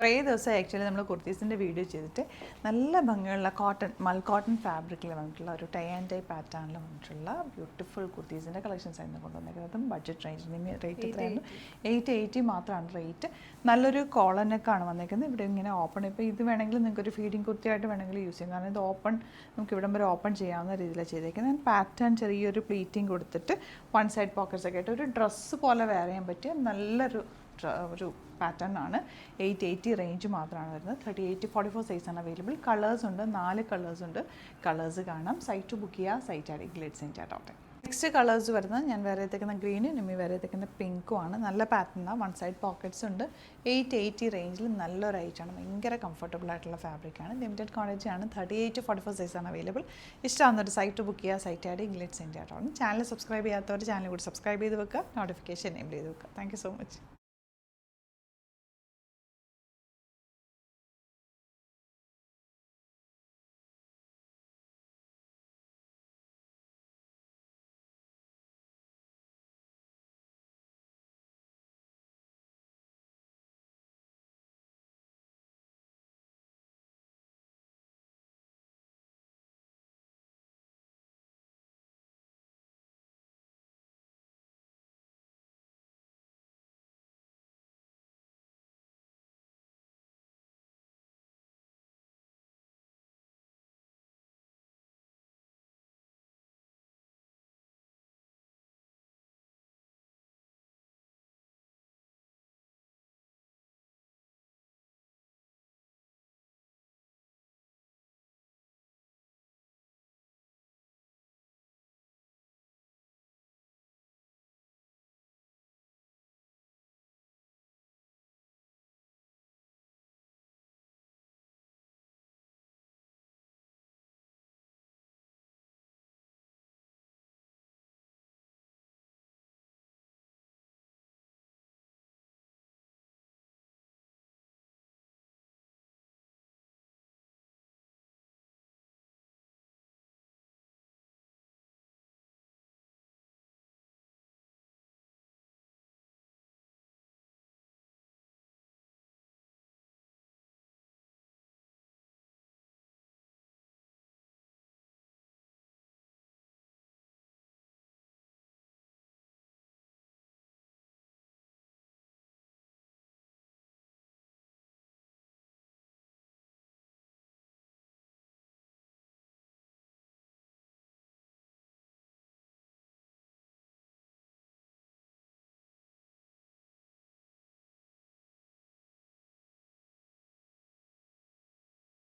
കുറേ ദിവസം ആക്ച്വലി നമ്മൾ കുർത്തീസിൻ്റെ വീഡിയോ ചെയ്തിട്ട് നല്ല ഭംഗിയുള്ള മൽ കോട്ടൺ ഫാബ്രിക്കിൽ വന്നിട്ടുള്ള ഒരു ടൈ ആൻഡ് ടൈ പാറ്റേണിൽ വന്നിട്ടുള്ള ബ്യൂട്ടിഫുൾ കുർത്തീസിൻ്റെ കളക്ഷൻസ് ആയിരുന്നു കൊണ്ടുവന്നേക്കുന്നത്. ബഡ്ജറ്റ് റേഞ്ചിന് റേറ്റ് എത്രയാണ്? 880 മാത്രമാണ് റേറ്റ്. നല്ലൊരു കോളനൊക്കെയാണ് വന്നേക്കുന്നത്. ഇവിടെ ഇങ്ങനെ ഓപ്പൺ, ഇപ്പോൾ ഇത് വേണമെങ്കിൽ നിങ്ങൾക്ക് ഒരു ഫീഡിങ് കുർത്തിയായിട്ട് വേണമെങ്കിൽ യൂസ് ചെയ്യാം. കാരണം ഇത് ഓപ്പൺ, നമുക്ക് ഇവിടം വരെ ഓപ്പൺ ചെയ്യാവുന്ന രീതിയിലാണ് ചെയ്തേക്കുന്നത്. പാറ്റേൺ ചെറിയൊരു പ്ലീറ്റിങ് കൊടുത്തിട്ട് വൺ സൈഡ് പോക്കറ്റ്സ് ഒക്കെ ആയിട്ട് ഒരു ഡ്രസ്സ് പോലെ വെയർ ചെയ്യാൻ പറ്റിയ നല്ലൊരു പാറ്റേൺ ആണ്. 880 റേഞ്ച് മാത്രമാണ് വരുന്നത്. 38-44 സൈസാണ് അവൈലബിൾ. കളേഴ്സ് ഉണ്ട്, 4 കളേഴ്സ് ഉണ്ട്. കളേഴ്സ് കാണാം. സൈറ്റ് ബുക്ക് ചെയ്യുക, സൈറ്റ് ആഡ് ഗ്ലേഡ്സ് ഇന്ത്യ.in. നെക്സ്റ്റ് കളേഴ്സ് വരുന്നത് ഞാൻ വേറെ എത്തിക്കുന്ന ഗ്രീനും നിമ്മി വേറെ എത്തിക്കുന്ന പിങ്കും ആണ്. നല്ല പാറ്റേണാണ്. വൺ സൈഡ് പോക്കറ്റ്സ് ഉണ്ട്. 880 റേഞ്ചിൽ നല്ലൊരു ഐറ്റാണ്. ഭയങ്കര കംഫർട്ടബിൾ ആയിട്ടുള്ള ഫാബ്രിക്കാണ്. ലിമിറ്റഡ് ക്വാണ്ടിറ്റി ആണ്. 38-44 സൈസാണ് അവൈലബിൾ. ഇഷ്ടമാകുന്നൊരു സൈറ്റ് ബുക്ക് ചെയ്യുക, സൈറ്റ് ആഡ് ഗ്ലേഡ്സ് ഇന്ത്യ.in. ചാനൽ സബ്സ്ക്രൈബ് ചെയ്യാത്തവർ ചാനൽ കൂടി സബ്സ്ക്രൈബ് ചെയ്ത് വെക്കുക, നോട്ടിഫിക്കേഷൻ എനേബിൾ ചെയ്ത് വെക്കുക. Thank you so much.